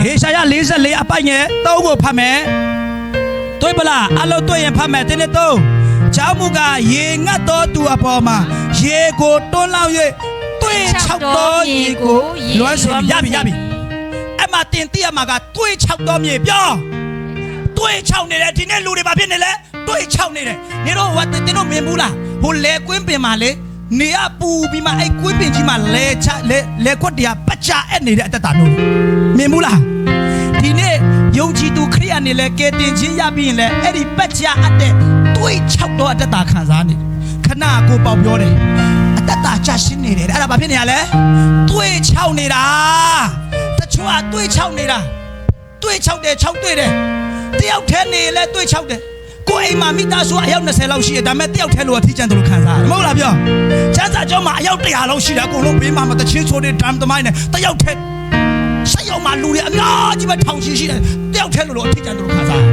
ဟေရှာယ44အပိုင်ငယ်3ကိုဖတ်မယ်တွေ့ပလားအလုံးတွေ့ရင်ဖတ်မယ်တင်းနဲ့3ချောင်းမူကရေငတ်တော်သူအပေါ်မှာရေကိုတွန်းလောက်၍တွေ့6တော်ရေကိုလွှမ်းစေရပြီအဲ့မှာတင်တိရမှာကတွေ့6တော်မြေပြောတွေ့6နေတယ်ဒီနေ့လူတွေဘာဖြစ်နေလဲတွေ့6နေတယ်နေတော့ဟိုတင်တို့မြင်ဘူးလားဟိုလေကွင်းပင်မှာလေနေရပူပြီးမှအဲ့ကွင်းပင်ကြီးမှာလေခွက်တရားပတ်ချအဲ့နေတဲ့အတ္တတာမျိုးမြင်ဘူးလားဒီနေ့ယုံကြည်သူခရိယာနေလဲကဲတင်ချင်းရပြီးရင်လဲအဲ့ဒီပတ်ချအပ်တဲ့တွေး6တော့အတ္တတာခံစားနေခဏကိုပေါက်ပြောတယ်အတ္တတာချရှင်းနေတယ်အဲ့ဒါဘာဖြစ်နေရလဲတွေး6နေတာတချို့ကတွေး6နေတာတွေး6တယ်6တွေ့တယ်တယောက်ထဲနေလဲတွေး6တယ်ကိုအိမ်မှာမိသားစုအယောက်20လောက်ရှိတယ်ဒါပေမဲ့တယောက်ထဲလို့အထီးကျန်တယ်လို့ခံစားရတယ်မဟုတ်လားပြောချမ်းသာကြောမှာအယောက်100လောက်ရှိတယ်အကုန်လုံးဘေးမှာမတချင်းဆိုတဲ့ဒရမ်သမိုင်းနဲ့တယောက်ထဲဆက်ရောက်မှလူတွေအများကြီးပဲထောင်ရှိတယ်တယောက်ထဲလို့အထီးကျန်တယ်လို့ခံစား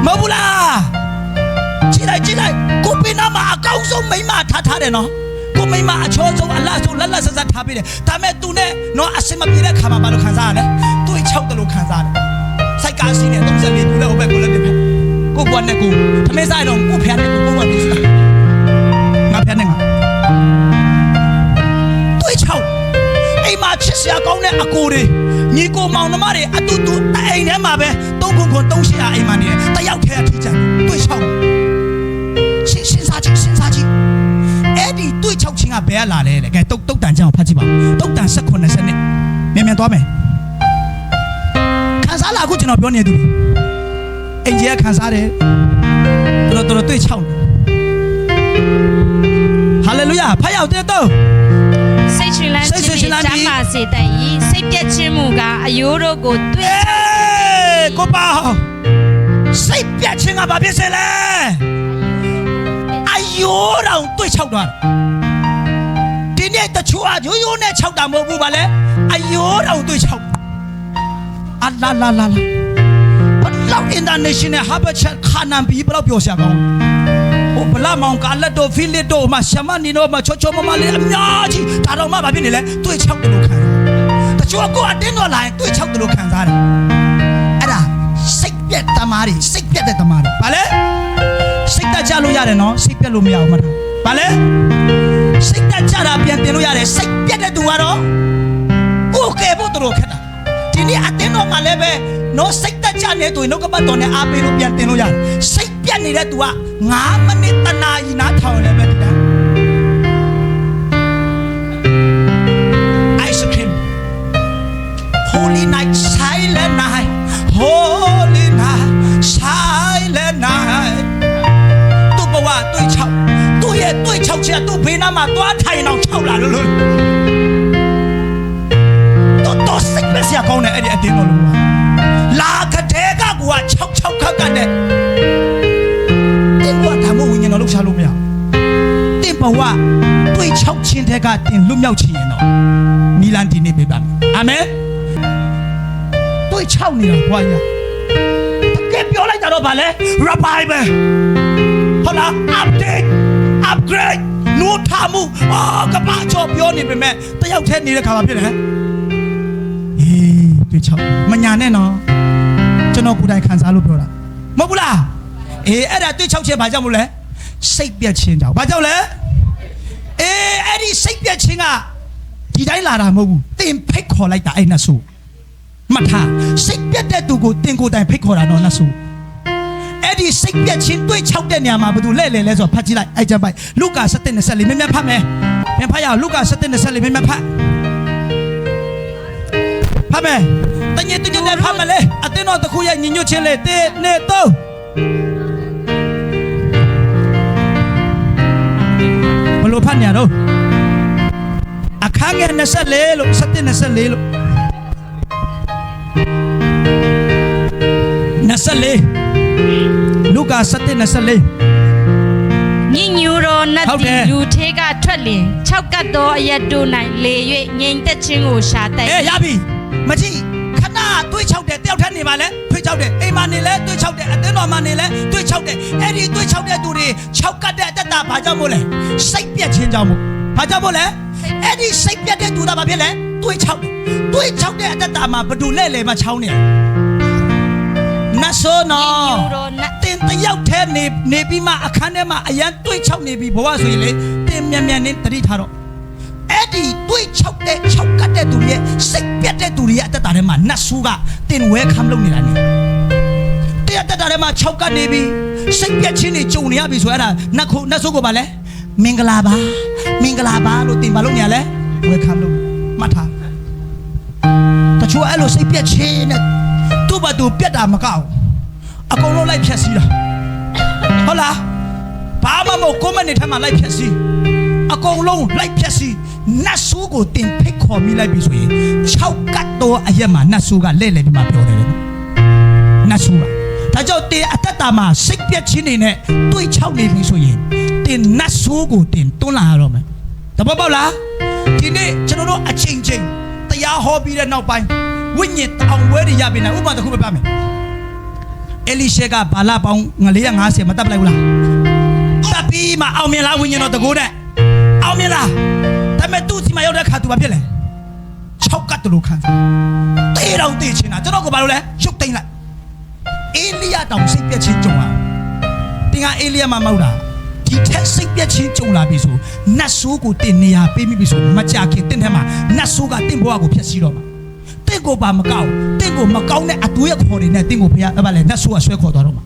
မဟုတ်ဘူးလားကြည့်လိုက်ကိုပင်နာမှာအကောင်းဆုံးမိန်းမထားတယ်နော်ကိုမိန်းမအချောဆုံးအလားဆုံးလက်ဆက်ထားပေးတယ်ဒါပေမဲ့သူနဲ့နော်အစင်မပြေတဲ့ခါမှာဘာလို့ခံစားရလဲသူ့6တယ်လို့ခံစားတယ်စိုက်ကားစီးနဲ့34သူလည်းဟိုဘက်ကိုလည်းတစ်ဖက်ကိုဘွားနဲ့ကိုသမင်းဆိုင်တော့ကိုဖျားနဲ့ကိုဘွားကိုစားငါဖျားနဲ့ငါတွေးချောက်အိမ်မှာချစ်စရာကောင်းတဲ့အကိုတွေညီကိုမောင်နှမတွေအတူတူအိမ်ထဲမှာပဲ3ခု300အိမ်မှာနေတယ်တယောက်တည်းအထီးကျန်တွေးချောက်စဉ်းစားကြည့်အဲ့ဒီတွေးချောက်ချင်းကဘယ်ကလာလဲကဲတုတ်တန်ကြောင်ဖတ်ကြည့်ပါတုတ်တန်18နဲ့မြန်သွားမယ်ခန်းစားလာခုကျွန်တော်ပြောနေသူအင်ဂျီကခန်းစားတယ်တော်တွေ့ချောင်းဟာလေလုယာဖတ်ရောက်တဲ့တော့စိတ်ရှင်လန်းခြင်းကျမ်းမာစေတတ်၏စိတ်ပြည့်ခြင်းမူကားအယိုးတို့ကိုတွေ့ကိုပါစိတ်ပြည့်ခြင်းကဘာဖြစ်စေလဲအယိုးတော်တွေ့ချောက်သွားဒီနေ့တချို့အယိုးနဲ့ချောက်တာမဟုတ်ဘူးဗါလဲအယိုးတော်တွေ့ချောက်အလာလောက် international harbor chat ခါနံပြီးဘလောက်ပြောရှာကောင်းဟိုဘလာမောင်ကလက်တော့ဖီလစ်တော့မရှမနီတော့မချောမလေးအများကြီးဒါတော့မှဘာဖြစ်နေလဲတွေ့ချောက်တယ်လို့ခံတချို့ကိုအတင်းတော့လာရင်တွေ့ချောက်တယ်လို့ခံစားတယ်အဲ့ဒါစိတ်ပြက်တမားတွေစိတ်ပြက်တဲ့တမားတွေဘာလဲစိတ်တက်ကြလို့ရတယ်နော်စိတ်ပြက်လို့မရဘူးမထားဘာလဲစိတ်တက်ကြတာပြန်တင်လို့ရတယ်စိတ်ပြက်တဲ့သူကတော့ကိုယ်ကဲဖို့တို့ခက်တာဒီနေ့အတင်းတော့မှလည်းပဲနော်စိတ်တက်ကြနေသူနှုတ်ကပတ်တော်နဲ့အားပေးလို့ပြန်တင်လို့ရတယ်စိတ်ပြတ်နေတဲ့သူက9မိနစ်တနာရီနားထောင်လည်းပဲတန်း Ice cream Holy night silent night Holy night silent night သူ့ဘဝတွေ့ချောက်သူ့ရဲ့တွေ့ချောက်ချင်သူ့ဘေးနားမှာသွားထိုင်အောင်ချောက်လာလို့တော့စိတ်မစရာကောင်းတဲ့အဲ့ဒီအတင်းတော်လို့လာကတဲ့ကကွာ6ခတ်နဲ့တင်ဘဝဓမ္မဝိညာဉ်တော်လှုပ်ရှားလို့မရတင်ဘဝတွေး6ချင်းတဲ့ကတင်လွတ်မြောက်ချင်ရင်တော့မီလန်ဒီနေ့ပြပါမယ်အာမင်တွေး6နေတာဘွားရတကယ်ပြောလိုက်တာတော့ဗာလဲ revival ဟုတ်လား upgrade နိုးထားမှုကပ္ပချောပြောနေပေမဲ့တယောက်တည်းနေတဲ့ခါမှာဖြစ်တယ်တွေ့ချောက်မညာနဲ့နော်ကျွန်တော်ကိုယ်တိုင်ခံစားလို့ပြောတာမဟုတ်ဘူးလားအဲ့ဒါတွေ့ချောက်ခြင်းဘာကြောင့်မလို့လဲစိတ်ပြက်ခြင်းကြောင့်ဘာကြောင့်လဲအဲ့ဒီစိတ်ပြက်ခြင်းကဒီတိုင်းလာတာမဟုတ်ဘူးတင်ဖိတ်ခေါ်လိုက်တာအဲ့နတ်ဆိုမှတ်ထားစိတ်ပြက်တဲ့သူကိုတင်ကိုယ်တိုင်ဖိတ်ခေါ်တာတော့နတ်ဆိုအဲ့ဒီစိတ်ပြက်ခြင်းတွေ့ချောက်တဲ့နေရာမှာဘာလို့လဲဆိုတော့ဖတ်ကြည့်လိုက်အဲ့ကြပိုက်လုကာ7:24မြင်ဖတ်မယ်ပြန်ဖတ်ရအောင်လုကာ7:24မြင်ဖတ်ဖတ်မယ်တညနဲ့ဖတ်မလဲအတင်းတော်တစ်ခုရဲ့ညီညွတ်ချင်းလေ1 2 3ဘလို့ဖတ်နေရတော့အခန်းငယ်24လို့7:24လို့24လုကာ7:24ညညူတော်နတ်တီလူထဲကထွက်လင်6ကတ်တော်အရက်တို့၌လေ၍ငြိမ်သက်ခြင်းကိုရှာတတ်ရပြီမကြည့်ခဏတွေးချောက်တယ်တယောက်ထက်နေပါလဲတွေးချောက်တယ်အိမ်မှာနေလဲတွေးချောက်တယ်အတင်းတော်မှာနေလဲတွေးချောက်တယ်အဲ့ဒီတွေးချောက်တဲ့သူတွေ6ကတ်တဲ့အတ္တဘာကြောင့်မို့လဲစိတ်ပြက်ခြင်းကြောင့်မို့ဘာကြောင့်မို့လဲ အဲ့ဒီစိတ်ပြတ်တဲ့သူသားဘာဖြစ်လဲတွေးချောက်တဲ့အတ္တတာမှာဘဒူလဲလဲမှာချောင်းနေနတ်ဆိုနော်တင်တယောက်ထဲနေပြီးမှအခန်းထဲမှာအရန်တွေးချောက်နေပြီဘဝဆိုရင်လေတင်မြန်မြန်နဲ့တတိထားတော့အဲ့ဒီတွေးချောက်ကတ်တဲ့သူရဲ့စိတ်ပြတ်တဲ့သူရဲ့အတ္တတာထဲမှာနတ်ဆိုးကတင်ဝဲခမ်းလုပ်နေတာနေတဲ့အတ္တတာထဲမှာချောက်ကတ်နေပြီစိတ်ပြတ်ခြင်းတွေကြုံနေရပြီဆိုအဲ့ဒါနတ်ဆိုးကိုပါလဲမင်္ဂလာပါလို့တင်ပါလို့ညာလဲဝဲခမ်းလုပ်မှတ်ထားတချို့အဲ့လိုစိတ်ပြတ်ခြင်းနဲ့သူ့ဘာသူပြတ်တာမကောက်အကုန်လုံးလိုက်ဖြတ်စီးတာဟုတ်လားဘာမှမဟုတ်ကိုမနေထက်မှလိုက်ဖြတ်စီးအကုန်လုံးလိုက်ဖြတ်စီးနတ်ဆိုးကိုတင်ဖိတ်ခေါ်မိလိုက်ပြီဆိုရင်6ကတ်တော့အရက်မှာနတ်ဆိုးကလဲပြီးမှပြောတယ်လေနတ်ဆိုးကဒါကြောင့်တင်အတ္တတာမှာစိတ်ပြတ်ခြင်းတွေနဲ့တွေးချောက်နေပြီဆိုရင်တင်နတ်ဆိုးကိုတင်တွန်းလာရတော့မယ်တပတ်ပေါက်လားဒီနေ့ကျွန်တော်တို့အချိန်တရားဟောပြီးတဲ့နောက်ပိုင်းဝိညာဉ်တောင်ဝဲတွေရပြီလားဥပမာတစ်ခုပဲပြမယ်အေလိရှေကဘာလပေါင်း450မတပ်ပလိုက်ဘူးလားတပ်ပြီးမှအောင်မြင်လားဝိညာဉ်တော်တကူတဲ့အောင်မြင်လားဒါပေမဲ့သူ့စီမှာရောက်တဲ့ခါသူဘာဖြစ်လဲ6ကတ်လို့ခံတေးတော်တေးချင်တာကျွန်တော်ကဘာလို့လဲရုပ်သိမ့်လိုက်အေလိယတောင်စိတ်ပြည့်ချင်းကြုံလာတင်ကအေလိယမှာမဟုတ်တာဒီထက်စိတ်ပြည့်ချင်းကြုံလာပြီဆိုနတ်ဆိုးကိုတင်နေရပေးမိပြီဆိုမကြခင်တင့်ထဲမှာနတ်ဆိုးကတင့်ဘဝကိုဖျက်ဆီးတော့မှာတင့်ကိုပါမကောက်တင့်ကိုမကောင်းတဲ့အတူရဲ့ခေါ်တွေနဲ့တင့်ကိုဖျက်ဘာလဲနတ်ဆိုးကဆွဲခေါ်သွားတော့မှာ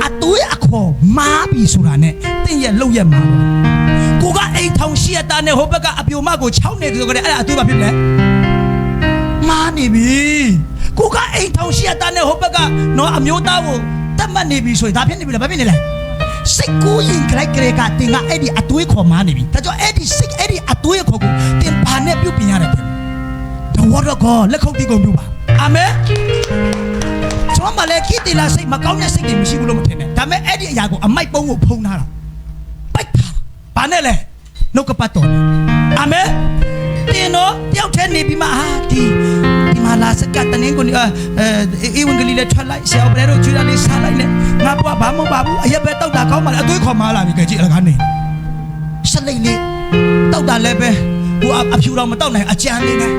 အတူရဲ့အခေါ်မားပြီဆိုတာနဲ့တင့်ရဲ့လှုပ်ရက်မားတော့ကိုကအိမ်ထောင်ရှိရတာနဲ့ဟိုဘက်ကအပြိုမကို6နေဆိုကြတယ်အဲ့ဒါအတူပါဖြစ်လဲမားနေပြီကိုကအိမ်ထောင်ရှိရတာနဲ့ဟိုဘက်ကတော့အမျိုးသားကိုတတ်မှတ်နေပြီဆိုရင်ဒါဖြစ်နေပြီလားဘာဖြစ်နေလဲစိတ်ကိုရင်ကြိုက်ကလေးကတင်ကအဲ့ဒီအတွေးခေါ်မှနေပြီဒါကြောင့်အဲ့ဒီစိတ်အဲ့ဒီအတွေးခေါ်ကိုတင်ဘာနဲ့ပြုတ်ပြင်ရတယ်the word of God လက်ခုပ်တီးကုန်ပြုပါအာမင်ကျွန်တော်မလည်းကိတိလာစိတ်မကောင်းတဲ့စိတ်တွေမရှိဘူးလို့မထင်နဲ့ဒါပေမဲ့အဲ့ဒီအရာကိုအမိုက်ပုံးကိုဖုံးထားတာပိုက်ထားဘာနဲ့လဲနှုတ်ကပတ်တော်အာမင်တင်တော့တယောက်တည်းနေပြီးမှဒီမှာလာစကတ်တနင်္ဂနွေအေဝံဂေလိလည်းထွက်လိုက်ဆရာဘယ်လိုကျွေးရလေးစားလိုက်လဲငါဘွားဘာမှမပါဘူးအရက်ပဲတောက်တာကောင်းပါလေအသွေးခေါ်မှလာပြီကြည့်အလကားနေစလိတ်လေးတောက်တာလည်းပဲဟိုအဖြူတော်မတောက်နိုင်အကြမ်းလေးနဲ့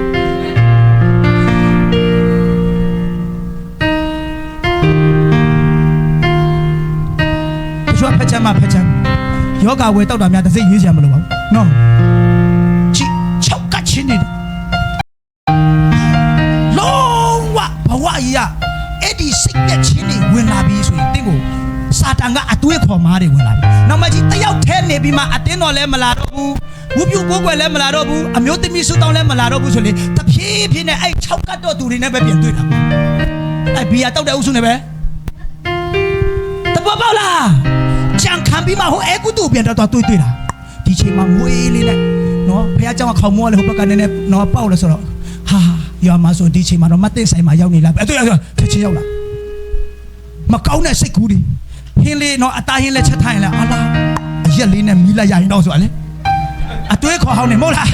ကျွတ်ဖက်ချမ်းမဖက်ချမ်းယောဂဝယ်တောက်တာများတစ်စိတ်ရွေးချင်မလို့ပါဘူးနော်ချီ6ကချင်းနေလုံးဝဘဝကြီးရအဲ့ဒီစိတ်ပြက်ချင်းတွေဝင်လာပြီဆိုရင်တင့်ကိုစာတန်ကအတွေးခေါ်မားတွေဝင်လာပြီနောက်မှကြီးတယောက်ထဲနေပြီးမှအတင်းတော်လည်းမလာတော့ဘူးဝုပြုကိုးကွယ်လည်းမလာတော့ဘူးအမျိုးသမီးဆုတောင်းလည်းမလာတော့ဘူးဆိုလေတဖြည်းဖြည်းနဲ့အဲ့6ကတ်တော့သူတွေနဲ့ပဲပြန်တွေ့တာအဲ့ဘီယာတောက်တဲ့အုပ်စုနဲ့ပဲတပေါ်ပေါက်လားကြံခံပြီးမှဟိုအဲကုတူပြန်တော့တွေ့တာဒီချိန်မှာမွေးလေးနဲ့နော်ဖះเจ้าကခေါမောလေဟိုဘက်ကနည်းနည်းနော်ပေါက်လဲဆိုတော့ဟာရွာမှာဆိုဒီချိန်မှာတော့မသိဆိုင်မှာရောက်နေလားအဲ့တွေ့ချက်ချင်းရောက်လာမကောင်းတဲ့စိတ်ကူးတွေဟင်းလေးနော်အသားဟင်းလေးချက်ထိုင်လာအလားအရက်လေးနဲ့မီးလိုက်ရရင်တော့ဆိုတာလေအတွေးခေါ်ဟောင်းနေမဟုတ်လား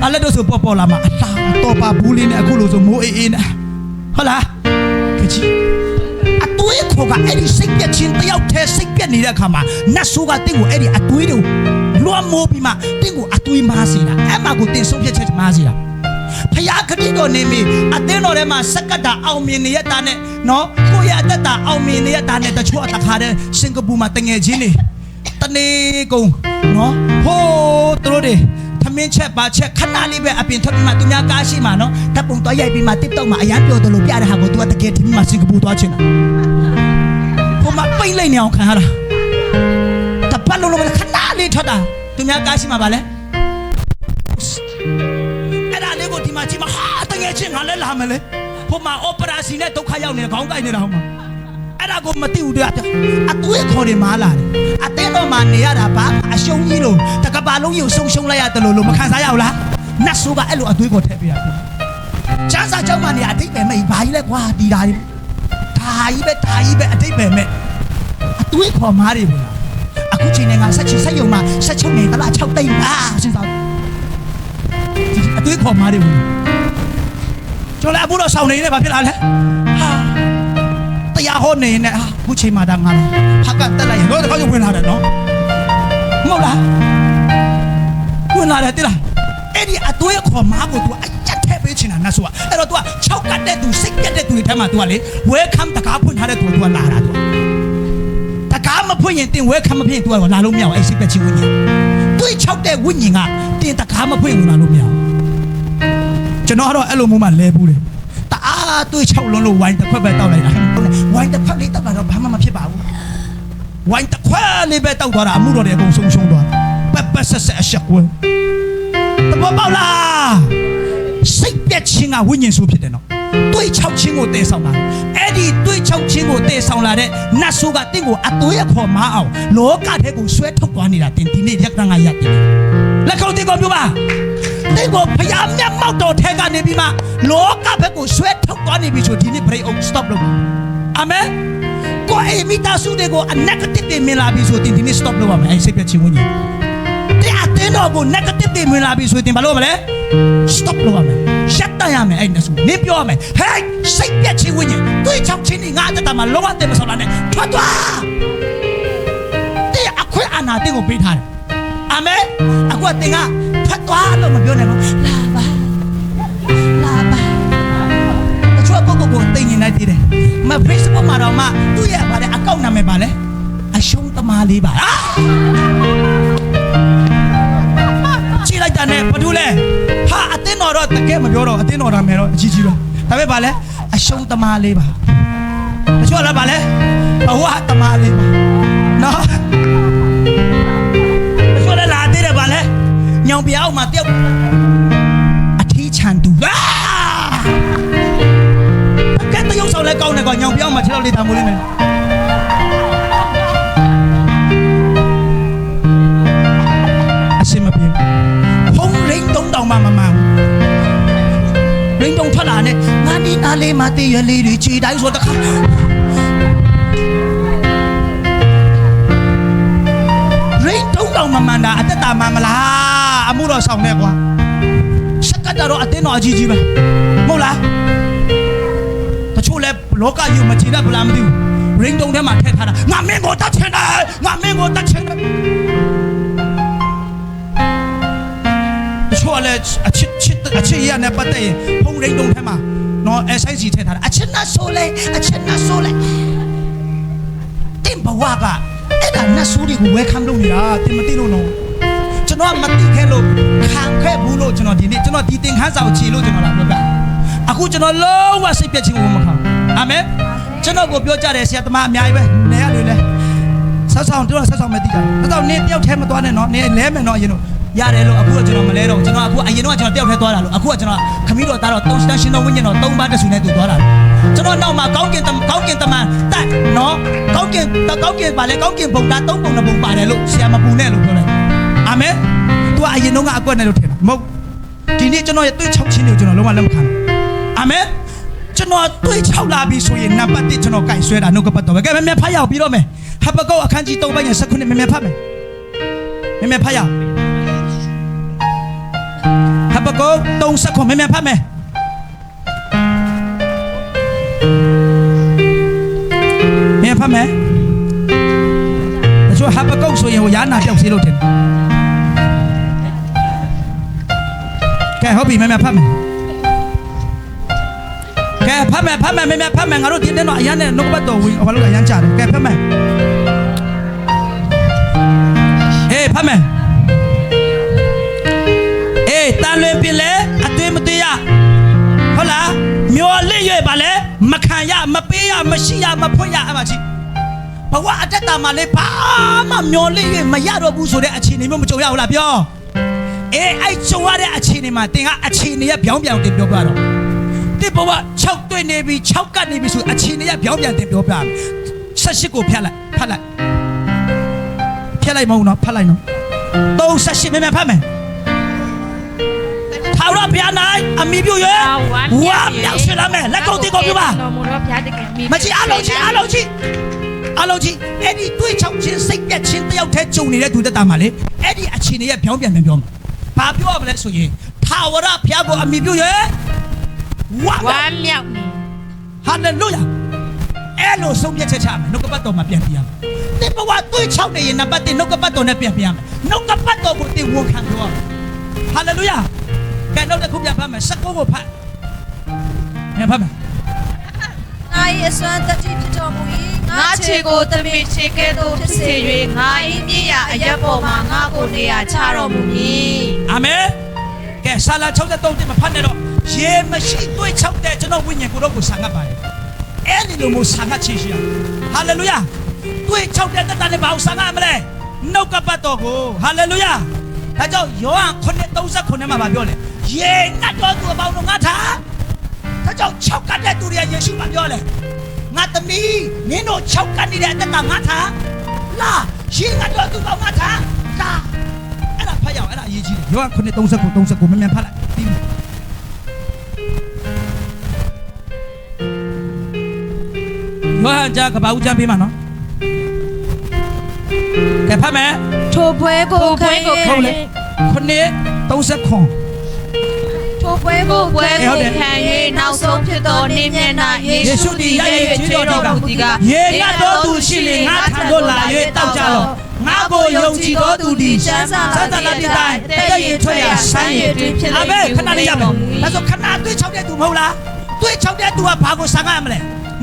ကလည်းတော့ဆိုပေါ်လာမှာအလားတော့ပါဘူးလေးနဲ့အခုလို့ဆိုမိုးအေးနဲ့ဟုတ်လားခကြီးအတွေးခေါ်ကအဲ့ဒီစိတ်ပြက်ချင်းတယောက်တည်းစိတ်ပြက်နေတဲ့အခါမှာနတ်ဆိုးကတင့်ကိုအဲ့ဒီအတွေးတွေကိုလွှမ်းမိုးပြီးမှတင့်ကိုအတွေးမားစေတာအဲ့မှာကိုတင်ဆုံးဖြတ်ချက်မားစေတာဖယားခတိတော်နေမိအတင်းတော်ထဲမှာစက္ကတာအောင်မြင်နေရတာနဲ့နော်ကိုရအတ္တအောင်မြင်နေရတာနဲ့တချို့အတခါတဲ့စင်ကာပူမှာတငယ်ချင်းတွေတနေကုန်နော်ဟိုးသူတို့တွေသမင်းချက်ပါချက်ခဏလေးပဲအပြင်ထွက်ပြီးမှသူများကားရှိမှာနော်တပ်ပုံတော့ရိုက်ပြီးမှ TikTok မှာအရန်ပြောတယ်လို့ပြတဲ့ဟာကို तू ကတကယ်ဒီမှာစင်ကာပူသွားချင်တာဟိုမှာပိတ်လိုက်နေအောင်ခံရတာတပတ်လုံးလုံးခဏလေးထွက်တာသူများကားရှိမှာပါလဲအဲ့ဒါလေးကိုဒီမှာကြည့်မှာဟာတကယ်ချင်းငါလည်းလာမယ်လေဟိုမှာ operation နဲ့ဒုက္ခရောက်နေခေါင်းကိုက်နေတာဟိုမှာအဲ့ဒါကိုမသိဘူးတွေ့အသွေးခေါ်နေမားလာတယ်အတင်းတော့မှနေရတာဘာအရှုံးကြီးလို့တကဘာလုံးကြီးကိုရှုံးလိုက်ရတယ်လို့မခံစားရဘူးလားနတ်ဆိုးကအဲ့လိုအသွေးကိုထည့်ပေးရတယ်ကျန်းစာကြောင်းမှနေအတိတ်ပဲမဲ့ဘာကြီးလဲကွာဒီဓာကြီးပဲအတိတ်ပဲမဲ့အသွေးခေါ်မားတွေဘူးလားအခုချိန်နဲ့ငါဆက်ယုံမှာဆက်ချုပ်နေတလား6တိတ်ပါစဉ်းစားအသွေးခေါ်မားတွေဘူးကျော်လည်းအဖို့တော့ဆောင်းနေနေဘာဖြစ်လာလဲဟာတရားဟောနေနဲ့ခုချိန်မှာဒါငါဖက်ကတက်လိုက်ရင်တော့တခါကျဝင်လာတယ်နော်မဟုတ်လား ပွင့်လာတယ်တိလားအဲ့ဒီအသွေးခေါ်မားကို तू အကြက်ထဲပေးချင်တာနတ်ဆိုအဲ့တော့ तू 6ကတ်တဲ့သူစိတ်ကတ်တဲ့သူတွေထဲမှာ तू ကလေ welcome တကားဖွင့်ထားတဲ့သူ तू ကလာတာ तू တကားမဖွင့်ရင်တင် welcome မဖြစ်ရင် तू ကလာလို့မရဘူးအဲ့စိတ်ကတ်ချင်းဝိညာဉ်တွေး6တဲ့ဝိညာဉ်ကတင်တကားမဖွင့်ဘူးလာလို့မရဘူးကျွန်တော်ကတော့အဲ့လိုမျိုးမှလဲဘူးတယ်တအားတွေး6လုံးလို့ဝိုင်းတစ်ခွက်ပဲတောက်လိုက်တာဝိုင်းတစ်ခွက်လေးတောက်တာတော့ဘာမှမဖြစ်ပါဘူးဝိုင်းတစ်ခွက်လေးပဲတောက်သွားတာအမှုတော်တွေအကုန်ဆုံးရှုံးသွားပက်ဆက်ဆက်အရှက်ကွယ်တဘောပေါလားစိတ်ပြက်ခြင်းကဝိညာဉ်ဆိုးဖြစ်တယ်နော်တွေး6ခြင်းကိုတည်ဆောင်တာအဲ့ဒီတွေး6ခြင်းကိုတည်ဆောင်လာတဲ့နတ်ဆိုးကတင့်ကိုအသွေးခေါ်မအောင်လောကထဲကိုဆွဲထုတ်သွားနေတာတင်ဒီနေ့ရက်တန်းကရက်တယ်လက်ခုပ်တင်ကိုပြောပါတင့်ကိုဖျားမြတ်မောက်တော်ထဲကနေပြီးမှလောကဘက်ကိုဆွဲထုတ်သွားနေပြီဆိုဒီနေ့ break out stop လုပ်ပါအာမင်ကိုအိမိသားစုတွေကိုအ negative တွေမြင်လာပြီဆိုတင်ဒီနေ့ stop လုပ်ပါမယ်အဲ့စိတ်ပြည့်ချင်းဝင်ကြီးတဲ့အတင်းတော်ကို negative တွေမြင်လာပြီဆိုတင်ဘာလုပ်မလဲ stop လုပ်ပါမယ်ရှက်တရမယ်အဲ့ဒါဆိုနေပြောရမယ် hey စိတ်ပြည့်ချင်းဝင်ကြီးတွေးချောက်ချင်းငါတက်တာမှာလောကတဲ့မဆောင်လာနဲ့ထွက်သွားတဲ့အခွင့်အာဏာတင်းကိုပေးထားတယ်အာမင်အခုကတင်ကထွက်သွားလို့မပြောနဲ့လို့လာပါတချို့ကိုတင်နေလိုက်သေးတယ်မ Facebook မှာတော့မှသူ့ရဲ့ဗါတဲ့အကောင့်နာမည်ပါလဲအရှုံးသမားလေးပါကြည့်လိုက်တာနဲ့ဘာလို့လဲဟာအတင်းတော်တော့တကယ်မပြောတော့အတင်းတော်တာမယ်တော့အကြီးကြီးပဲဒါပေမဲ့ဗါလဲအရှုံးသမားလေးပါတချို့လည်းဗါလဲဘဝသမားလေးပါနော်တချို့လည်းလာသေးတယ်ဗါလဲညောင်ပြောင်းမှာတယောက်အထီးချန်တူကဲတရုပ်ဆောင်လဲကောင်းတယ်ကွာညောင်ပြောင်းမှာခြေထောက်လေးတံမိုးလေးနဲ့အစင်မပြေဖုံးရင်းတုံးတောင်မှမမှန်ရင်းတုံးထွက်လာနဲ့ငါဒီနားလေးမှာတည်ရလေးတွေခြေတိုင်းဆိုတခါရင်းတုံးတောင်မမှန်တာအသက်တာမှန်မလားအမှုတော်ဆောင်နေကွာစက်ကတာတော့အတင်းတော်အကြီးကြီးပဲမဟုတ်လားတချို့လဲလောကယူမချင်တဲ့ဗလားမသိဘူးရင်းတုံထဲမှာထည့်ထားတာငါမင်းကိုတတ်ချင်တယ်ငါမင်းကိုတတ်ချင်တယ်တချို့လဲအချစ်ရနဲ့ပတ်သက်ရင်ဖုံးရင်းတုံထဲမှာနော် SIC ထည့်ထားတာအချစ်နဲ့ဆိုလဲတင်ဘဝကအဲ့ဒါနတ်ဆိုးတွေကို welcome လုပ်နေတာတင်မသိလို့နော်ကျွန်တော်မသိခဲ့လို့ခံခဲ့ဘူးလို့ကျွန်တော်ဒီနေ့ကျွန်တော်ဒီသင်ခန်းစာကိုခြေလို့ကျွန်တော်လာပြောပြအခုကျွန်တော်လုံးဝစိတ်ပြည့်ခြင်းကိုမခံအာမင်ကျွန်တော်ကိုပြောကြတယ်ဆရာသမားအများကြီးပဲနေရတယ်လေဆောက်ဆောင်တို့ဆောက်ဆောင်မသိကြဘူးဆောက်ဆောင်နေတယောက်ထဲမသွားနဲ့နော်နေလဲမယ်နော်အရင်တော့ရတယ်လို့အခုကကျွန်တော်မလဲတော့ကျွန်တော်အခုအရင်တော့ကျွန်တော်တယောက်ထဲသွားတာလို့အခုကကျွန်တော်ခမီးတော်သားတော့3 station တော့ဝိညာဉ်တော့3ပါးတဆူနဲ့သူသွားတာကျွန်တော်နောက်မှာကောင်းကင်တမန်တက်နော်ကောင်းကင်ပါလေကောင်းကင်ဘုံသား3ပုံ2ပုံပါတယ်လို့ဆရာမပူနဲ့လို့ပြောလိုက်အာမင်သူကအရင်တော့ကအကွက်နဲ့လို့ထင်တာမဟုတ်ဒီနေ့ကျွန်တော်ရဲ့တွေ့6ချင်းတွေကိုကျွန်တော်လုံးဝလက်မခံဘူးအာမင်ကျွန်တော်တွေ့6လာပြီဆိုရင်နံပါတ်1ကျွန်တော်ကြိုက်ဆွဲတာနှုတ်ကပတ်တော်ပဲကဲမဖတ်ရအောင်ပြီးတော့မယ်ဟဘကုတ်အခန်းကြီး3ပိုင်းရဲ့19မဖတ်မယ်မဖတ်ရအောင်ဟဘကုတ်3:19မဖတ်မယ်မဖတ်မယ်ဒါဆိုဟဘကုတ်ဆိုရင်ဟိုရာနာပြောက်စေးလို့ထင်ကဲဟုတ်ပြီမဖတ်မယ်ကဲဖတ်မယ်မဖတ်မယ်ငါတို့ဒီနေ့တော့အရန်နဲ့နှုတ်ပတ်တော်ဝင်ဘာလို့အရန်ကြတယ်ကဲဖတ်မယ်အေးဖတ်မယ်အေးတန်လွင်ပြလဲအသွေးမသွေးရဟုတ်လားမျောလင့်ရွေပါလဲမခံရမပေးရမရှိရမဖွင့်ရအမှချင်းဘဝအတ္တတာမှာလေဘာမှမျောလင့်ရွေမရတော့ဘူးဆိုတဲ့အခြေအနေမျိုးမကြုံရဘူးလားပြောအေးအဲ့ကြုံရတဲ့အခြေအနေမှာတင်ကအခြေအနေရဲ့ပြောင်းပြောင်းတင်ပြောပြတော့ဒီဘဝ6တွေ့နေပြီ6ကတ်နေပြီဆိုအခြေအနေရပြောင်းပြန်တင်ပြောပြမယ်18ကိုဖျက်လိုက်မဟုတ်နော်ဖတ်လိုက်နော်38မြန်ဖတ်မယ်ထာဝရဘုရား၌အမိပြု၍ဝါမြောက်ရှိလာမယ်လက်ကုပ်တင်ကိုပြပါမကြည့်အလုံးကြီးအဲ့ဒီတွေးချောင်းချင်းစိတ်ပြက်ချင်းတယောက်တည်းကြုံနေတဲ့သူတက်တာမှာလေအဲ့ဒီအခြေအနေရပြောင်းပြန်ပြောမှာဘာပြောရမလဲဆိုရင်ထာဝရဘုရားကိုအမိပြု၍ဝါမြောက်ဟာလေလုယာအဲ့လိုဆုံးဖြတ်ချက်ချမယ်နှုတ်ကပတ်တော်မှာပြန်ပြရမယ်ဒီဘဝတွေးချောင်းနေရင်နံပါတ်1နှုတ်ကပတ်တော်နဲ့ပြန်ပြရမယ်နှုတ်ကပတ်တော်ကိုတင်ဝန်ခံပြော ဟာလေလုယာကဲနောက်တစ်ခုပြန်ဖတ်မယ်16ကိုဖတ်ဖတ်မယ် ငါ၏အစွမ်းတတိဖြစ်တော်မူ၏ ငါခြေကိုတပိခြေကဲ့သို့ဖြစ်စေ၍ငါ၏မြည်ရအရက်ပေါ်မှာငါကိုနေရာချတော်မူမည် အာမင်ကဲဆာလာ63တိမဖတ်နဲ့တော့ရေမရှိတွေ့ချောက်တဲ့ကျွန်တော်ဝိညာဉ်ကိုတော့ကိုဆာငတ်ပါတယ်အဲ့ဒီလိုမျိုးဆာငတ်ချင်ရှိရဟာလေလုယာတွေ့ချောက်တဲ့တတ်တယ်ဘာလို့ဆာငတ်မလဲနှုတ်ကပတ်တော်ကိုဟာလေလုယာဒါကြောင့်ယောဟန်9:39မှာပြောတယ်ရေငတ်တော်သူအပေါင်းတို့ငါထားဒါကြောင့်ချောက်ကတဲ့သူတွေကယေရှုမှာပြောတယ်ငါသမီးနင်တို့ချောက်ကနေတဲ့အတ္တငါထားလာရေငတ်တော်သူပေါင်းငါထားလာအဲ့ဒါဖတ်ရအောင်အဲ့ဒါအရေးကြီးတယ်ယောဟန်9:39မြန်ဖတ်လိုက်ပြီးပြီယောဟန်ကြားကဘာဦးကျမ်းပေးမှာနော်ကဲဖတ်မယ် ထိုပွဲကိုခံ ဟုတ်လေ9:39ထိုပွဲကို ပွဲကိုခံ၍နောက်ဆုံးဖြစ်သောနေမျက်နှာယေရှုသည်ရ၍ချေတော်မူသည်က ရေငတ်တော်သူရှိလေငါထံသို့လာ၍တောက်ကြလော့ငါကိုယုံကြည်တော်သူသည်စံသာလာပြည်တိုင်းတဲ့ရထွက်ရဆိုင်ရတွင်ဖြစ်လေခဏလေးရမယ်ဒါဆိုခဏတွေ့ချောက်တဲ့သူမဟုတ်လားတွေ့ချောက်တဲ့သူကဘာကိုဆံငတ်မလဲ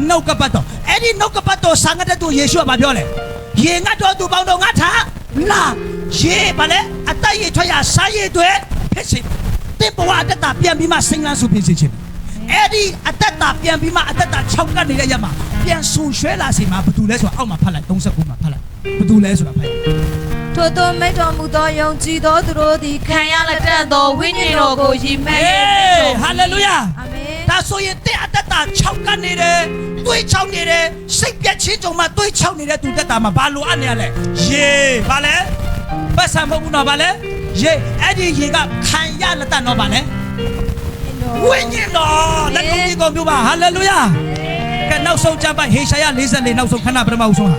နှုတ်ကပတ်တော်အဲ့ဒီနှုတ်ကပတ်တော်ဆံငတ်တဲ့သူယေရှုကဘာပြောလဲရေငတ်တော်သူပေါင်းတော့ငါထလာရေဘာလဲအတရထွက်ရဆိုင်ရတွင်ဖြစ်စေတဲ့ဘဝအတ္တပြန်ပြီးမှစိမ့်လန်းစုဖြစ်စေခြင်းအဲ့ဒီအတ္တပြန်ပြီးမှအတ္တ6ကပ်နေတဲ့ရမှာပြန်ဆူရွှဲလာစီမှာဘာတူလဲဆိုတာအောက်မှာဖတ်လိုက်39မှာဖတ်လိုက်ဘာတူလဲဆိုတာဖတ်လိုက် ထိုသို့မိတ်တော်မူသောယုံကြည်သောသူတို့သည် ခံရလက်တတ်သောဝိညာဉ်တော်ကိုယီမဲ့ ဟာလေလုယာ အာမင် ဒါဆိုရင်တဲ့အတ္တ6ကပ်နေတယ်တွေးချောက်နေတယ်စိတ်ပြက်ချင်းကြုံမှာတွေးချောက်နေတဲ့သူတက်တာမှာဘာလို့အပ်နေရလဲရေဘာလဲပတ်စံမဟုတ်ဘူးနော်ဘာလဲရေအဲ့ဒီရေကခံရလက်တတ်တော့ဘာလဲဝိညာဉ်တော်လက်ကုန်ကြီးကိုမျိုးပါဟာလေလုယာကဲနောက်ဆုံးကြပိုက်ဟေရှာယ44နောက်ဆုံးခဏပထမဦးဆုံးဟာ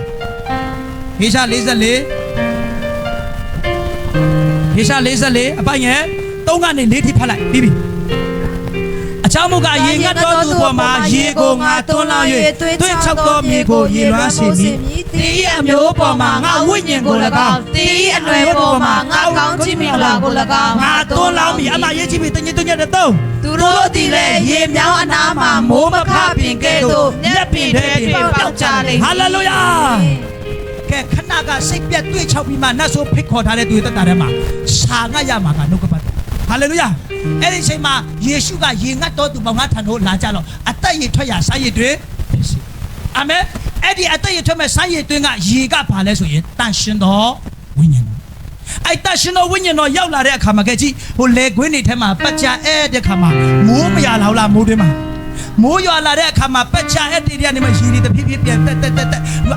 ဟေရှာ44ဟေရှာ44အပိုင်ငယ်3ကနေ4ထိဖတ်လိုက်ပြီးပြီအချောင်းမုကရေငတ်တော်သူပေါ်မှာရေကိုငါတွန်းလောင်း၍တွေ့ချောက်သောမြေကိုရေလွှမ်းစေမည်ဒီအမျိုးပေါ်မှာငါဝိညာဉ်ကို၎င်း တီးအနွယ်ပေါ်မှာငါကောင်းချီးမိလာကို၎င်း ငါတွန်းလောင်းပြီအမရေးကြည့်ပြီတညတညတဲ့တော့ သူတို့သည်လည်းရေမြောင်းအနားမှာမိုးမခပင်ကဲ့သို့မျက်ပင်တွေပျောက်ကြလိမ့် ဟာလေလုယာကဲခဏကစိတ်ပြတ်တွေ့ချောက်ပြီးမှနတ်ဆိုးဖိတ်ခေါ်ထားတဲ့သူတက်တာထဲမှာရှာငတ်ရမှာကနှုတ်ကပတ်ဟာလေလုယာအဲ့ဒီချိန်မှာယေရှုကရေငတ်တော်သူပေါင်းငါထံတို့လာကြတော့အသက်ရထွက်ရဆိုင်ရတွေဖြစ်စီအာမင်အဲ့ဒီအသက်ရထွက်မဲ့ဆိုင်ရတွင်းကရေကဘာလဲဆိုရင်တန်ရှင်တော်ဝိညာဉ်တော်အဲ့တန်ရှင်တော်ဝိညာဉ်တော်ရောက်လာတဲ့အခါမှာကြည့်ဟိုလေခွင်းတွေထဲမှာပတ်ချအဲ့တဲ့အခါမှာမိုးမရလောက်လားမိုးတွင်းမှာမိုးရွာလာတဲ့အခါမှာပတ်ချအဲ့တေရီကနေမှရေတွေတဖြည်းဖြည်းပြန်တက်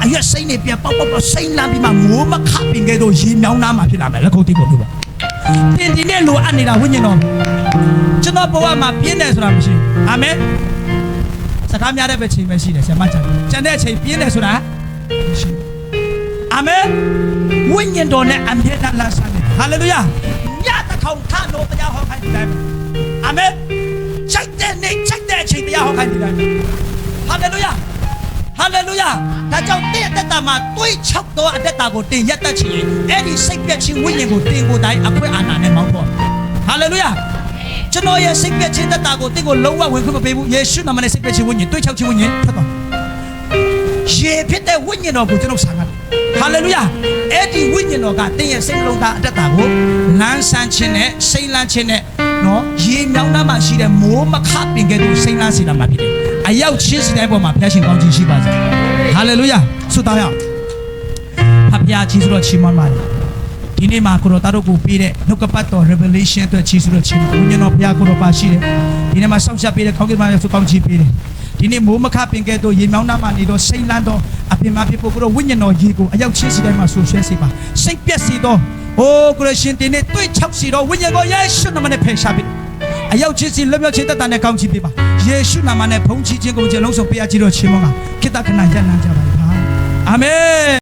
အရွက်စိမ့်နေပြန်ပေါက်စိမ့်လာပြီးမှမိုးမခပင်ကဲတော့ရေမြောင်းနာမှာဖြစ်လာမယ်လက်ခုပ်တိကိုလို့ပါတင်ဒီနဲ့လိုအပ်နေတာဝိညာဉ်တော်ကျွန်တော်ဘဝမှာပြင်းတယ်ဆိုတာမရှိဘူးအာမင်စကားများတဲ့ပဲချိန်ပဲရှိတယ်ဆရာမကျန်ကျန်တဲ့အချိန်ပြင်းတယ်ဆိုတာမရှိဘူးအာမင်ဝိညာဉ်တော်နဲ့အမြဲတမ်းလမ်းဆန်းတယ်ဟာလေလုယာညတထောင်ထလို့တရားဟောခိုင်းတယ်အာမင်ချိုက်တဲ့နေ့ချိုက်တဲ့အချိန်တရားဟောခိုင်းတယ်ဟာလေလုယာဟာလေလုယာဒါကြောင့်တဲ့တက်တာမှာတွေးချောက်တော့အတက်တာကိုတင်ရက်တက်ချင်ရင်အဲ့ဒီစိတ်ပြည့်ခြင်းဝိညာဉ်ကိုတင်ကိုတိုင်းအခွင့်အာဏာနဲ့မောင်းတော့ဟာလေလုယာကျွန်တော်ရဲ့စိတ်ပြည့်ခြင်းတက်တာကိုတင်ကိုလုံးဝဝင်ခွင့်မပေးဘူးယေရှုနာမနဲ့စိတ်ပြည့်ခြင်းဝိညာဉ်တွေးချောက်ခြင်းဝိညာဉ်ထွက်သွားရေဖြစ်တဲ့ဝိညာဉ်တော်ကိုကျွန်တော်ဆံရတယ်ဟာလေလုယာအဲ့ဒီဝိညာဉ်တော်ကတင်ရဲ့စိတ်လုံးသားအတက်တာကိုလမ်းဆန်းခြင်းနဲ့စိတ်လန်းခြင်းနဲ့နော်ရေမြောင်းသားမှာရှိတဲ့မိုးမခပင်ကဲ့သို့စိတ်လန်းစေတာမှာဖြစ်တယ်အရောက်ချင်းစီတိုင်းပေါ်မှာဖျားရှင်ကောင်းခြင်းရှိပါစေဟာလေလုယာဆုတောင်းရအောင်ဖဖျားကြီးဆိုတော့ချီးမွမ်းပါဒီနေ့မှာကိုရောသားတို့ကိုပေးတဲ့နှုတ်ကပတ်တော် revelation အတွက်ချီးဆိုတော့ချီးမွမ်းဝိညာဉ်တော်ဖျားကိုရောပါရှိတယ်ဒီနေ့မှာစောင့်ရှောက်ပေးတဲ့ခေါင်းကင်မှာဆုကောင်းချီးပေးတယ်ဒီနေ့မိုးမခပင်ကဲ့သို့ရေမြောင်းသားမှာနေတော့စိတ်လန်းတော့အပြင်မှာဖြစ်ဖို့ကိုရောဝိညာဉ်တော်ကြီးကိုအရောက်ချင်းစီတိုင်းမှာဆူဆွဲစေပါစိတ်ပြည့်စေတော့အိုးကိုရရှင်တင်နေတွေ့ချောက်စီတော့ဝိညာဉ်ကိုယေရှုနာမနဲ့ဖယ်ရှားပေးအရောက်ချင်းစီလွတ်မြောက်ခြင်းတတ်တာနဲ့ကောင်းချီးပေးပါယေရှုနာမနဲ့ဘုန်းကြီးခြင်းကုန်ခြင်းလုံးစုံပေးအပ်ကြတော့ချီးမွမ်းပါခိတ္တခဏရန်နာကြပါလားအာမင်